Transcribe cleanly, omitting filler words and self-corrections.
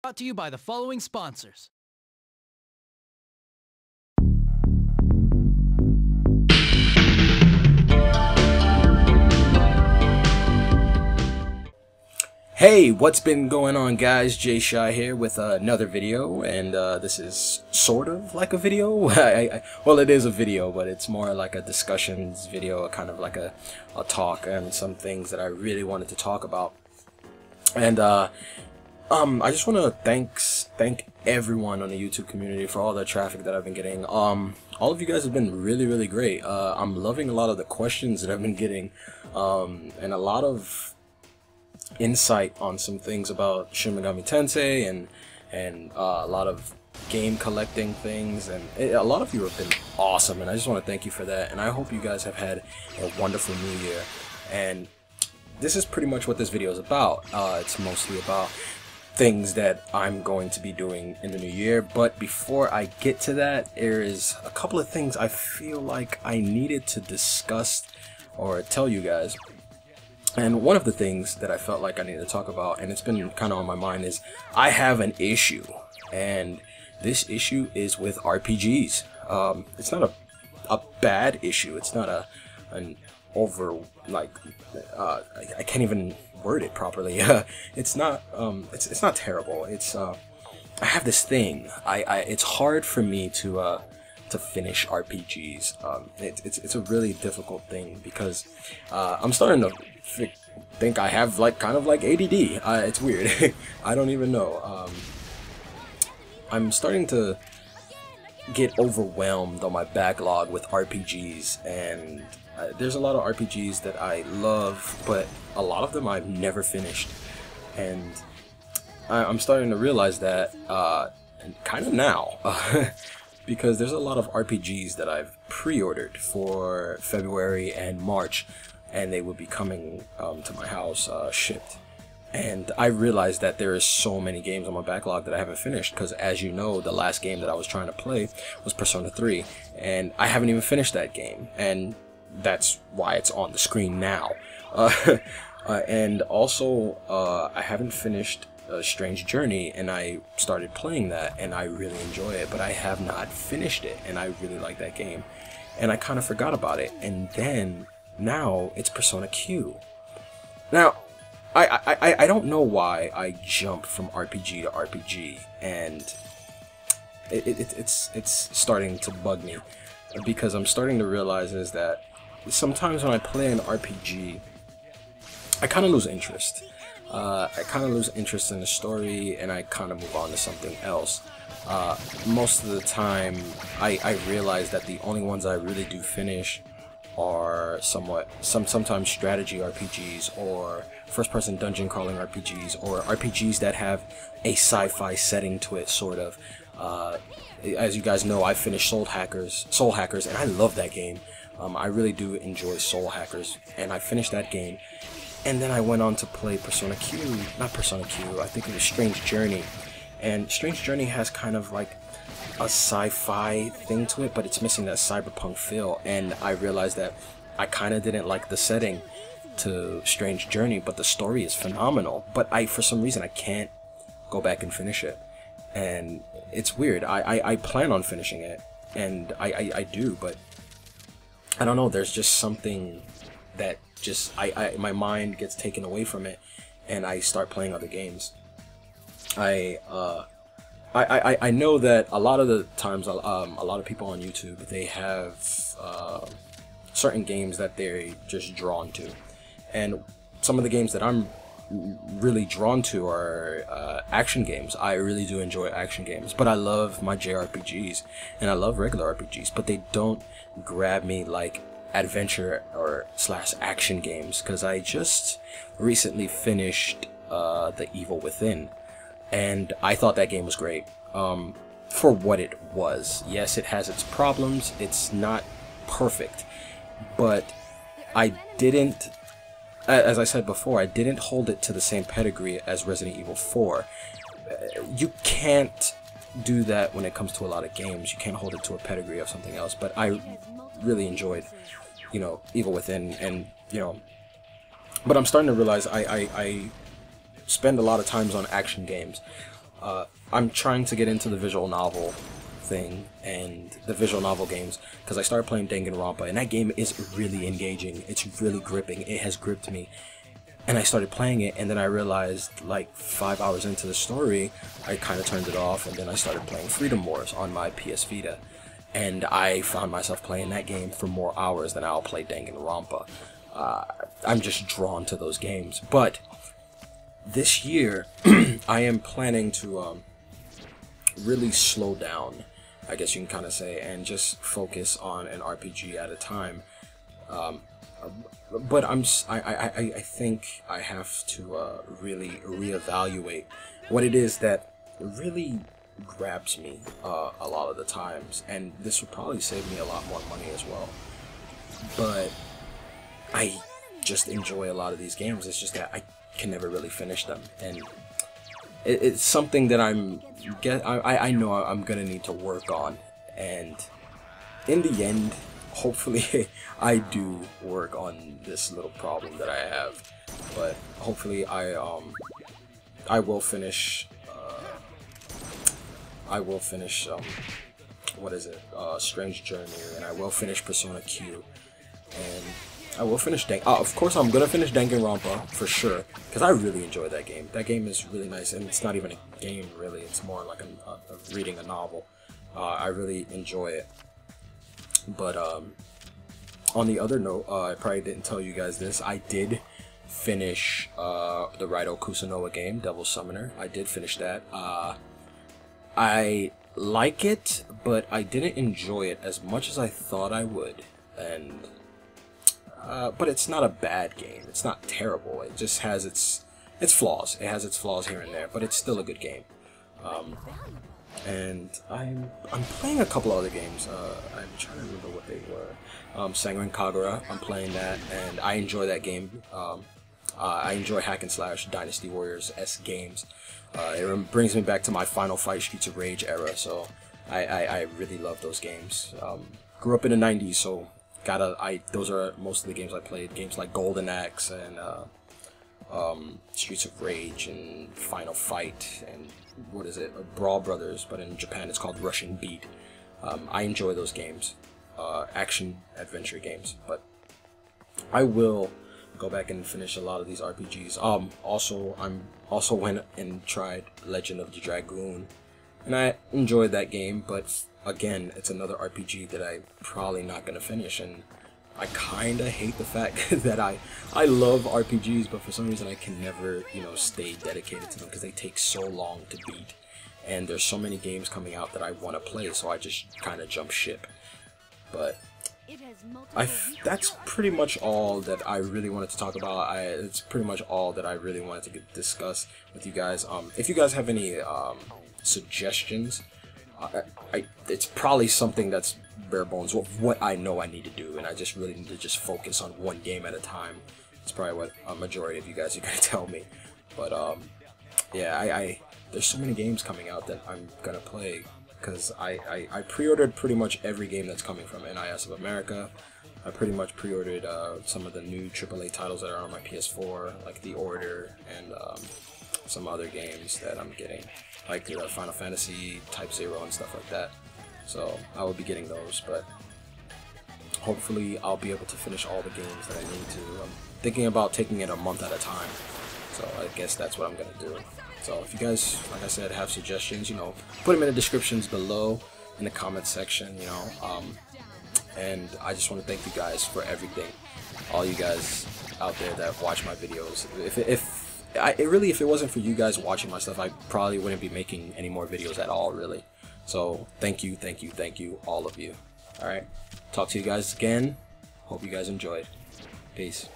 Brought to you by the following sponsors. Hey, what's been going on, guys? Jay Shy here with another video, and this is sort of like a video. Well, it is a video, but it's more like a discussions video, kind of like a talk, and some things that I really wanted to talk about. And I just want to thank everyone on the YouTube community for all the traffic that I've been getting. All of you guys have been really great. I'm loving a lot of the questions that I've been getting, and a lot of insight on some things about Shin Megami Tensei and a lot of game collecting things, and a lot of you have been awesome, and I just want to thank you for that. And I hope you guys have had a wonderful new year. And this is pretty much what this video is about. It's mostly about things that I'm going to be doing in the new year. But before I get to that, there is a couple of things I feel like I needed to discuss or tell you guys. And one of the things that I felt like I needed to talk about, and it's been kind of on my mind, is I have an issue, and this issue is with RPGs. It's not a bad issue. It's not an over, like, I can't even word it properly. It's not it's not terrible. It's I have this thing. It's hard for me to finish RPGs. It's a really difficult thing because I'm starting to think I have kind of like ADD. It's weird. I don't even know. I'm starting to get overwhelmed on my backlog with RPGs, and there's a lot of RPGs that I love, but a lot of them I've never finished, and I'm starting to realize that kind of now. Because there's a lot of RPGs that I've pre-ordered for February and March, and they will be coming to my house shipped. And I realized that there is so many games on my backlog that I haven't finished, because as you know, the last game that I was trying to play was Persona 3, and I haven't even finished that game, and that's why it's on the screen now. And also, I haven't finished Strange Journey, and I started playing that, and I really enjoy it, but I have not finished it, and I really like that game, and I kind of forgot about it. And then now it's Persona Q. Now I don't know why I jump from RPG to RPG, and it's starting to bug me, because I'm starting to realize is that sometimes when I play an RPG, I kind of lose interest. I kind of lose interest in the story, and I kind of move on to something else. Most of the time, I realize that the only ones I really do finish are sometimes strategy RPGs, or first-person dungeon crawling RPGs, or RPGs that have a sci-fi setting to it, sort of. As you guys know, I finished Soul Hackers, and I love that game. I really do enjoy Soul Hackers, and I finished that game. And then I went on to play Persona Q, not Persona Q, I think it was Strange Journey. And Strange Journey has kind of like a sci-fi thing to it, but it's missing that cyberpunk feel. And I realized that I kind of didn't like the setting to Strange Journey, but the story is phenomenal. But for some reason, I can't go back and finish it. And it's weird. I plan on finishing it, and I do, but I don't know, there's just something that just my mind gets taken away from it, and I start playing other games. I know that a lot of the times, a lot of people on YouTube, they have certain games that they're just drawn to, and some of the games that I'm really drawn to are action games. I really do enjoy action games, but I love my JRPGs, and I love regular RPGs, but they don't grab me like adventure or / action games, because I just recently finished The Evil Within, and I thought that game was great for what it was. Yes, it has its problems, it's not perfect, but I didn't, as I said before, I didn't hold it to the same pedigree as Resident Evil 4. You can't do that when it comes to a lot of games. You can't hold it to a pedigree of something else, but I really enjoyed, you know, Evil Within, and, you know, but I'm starting to realize I spend a lot of times on action games, I'm trying to get into the visual novel thing and the visual novel games because I started playing Danganronpa, and that game is really engaging. It's really gripping. It has gripped me. And I started playing it, and then I realized, like, 5 hours into the story, I kind of turned it off, and then I started playing Freedom Wars on my PS Vita. And I found myself playing that game for more hours than I'll play Danganronpa. I'm just drawn to those games. But this year, I am planning to really slow down, I guess you can kind of say, and just focus on an RPG at a time. But I think I have to really reevaluate what it is that really grabs me a lot of the times, and this would probably save me a lot more money as well. But I just enjoy a lot of these games. It's just that I can never really finish them, and it's something that I know I'm gonna need to work on, and in the end, hopefully I do work on this little problem that I have. But hopefully I will finish what is it, Strange Journey, and I will finish Persona Q, and I will finish of course I'm gonna finish Danganronpa for sure, because I really enjoy that game. That game is really nice, and it's not even a game really, it's more like reading a novel. I really enjoy it. But on the other note, I probably didn't tell you guys this, I did finish the Raido Kusunoa game, Devil Summoner. I did finish that. I like it, but I didn't enjoy it as much as I thought I would. And but it's not a bad game. It's not terrible. It just has its flaws. It has its flaws here and there, but it's still a good game. And I'm playing a couple other games. I'm trying to remember what they were. Sanguine Kagura, I'm playing that, and I enjoy that game. I enjoy hack and slash Dynasty Warriors-esque games. It brings me back to my Final Fight Streets of Rage era, so I really love those games. Grew up in the 90s, so those are most of the games I played. Games like Golden Axe and Streets of Rage and Final Fight and what is it, Brawl Brothers, but in Japan it's called Russian Beat. I enjoy those games, action adventure games, but I will go back and finish a lot of these RPGs. Also went and tried Legend of the Dragoon, and I enjoyed that game, but again, it's another RPG that I'm probably not gonna finish, and I kinda hate the fact that I love RPGs, but for some reason I can never, stay dedicated to them because they take so long to beat, and there's so many games coming out that I want to play, so I just kind of jump ship. But that's pretty much all that I really wanted to talk about. It's pretty much all that I really wanted to discuss with you guys. If you guys have any suggestions, it's probably something that's bare bones of what I know I need to do, and I just really need to just focus on one game at a time. It's probably what a majority of you guys are gonna tell me. But yeah, there's so many games coming out that I'm gonna play, because I pre-ordered pretty much every game that's coming from NIS of America. I pretty much pre-ordered some of the new AAA titles that are on my PS4, like The Order and some other games that I'm getting, like the Final Fantasy Type 0 and stuff like that. So I will be getting those, but hopefully I'll be able to finish all the games that I need to. I'm thinking about taking it a month at a time, so I guess that's what I'm gonna do. So if you guys, like I said, have suggestions, put them in the descriptions below, in the comment section, and I just want to thank you guys for everything, all you guys out there that watch my videos. If it wasn't for you guys watching my stuff, I probably wouldn't be making any more videos at all, really. So thank you, all of you. Alright, talk to you guys again. Hope you guys enjoyed. Peace.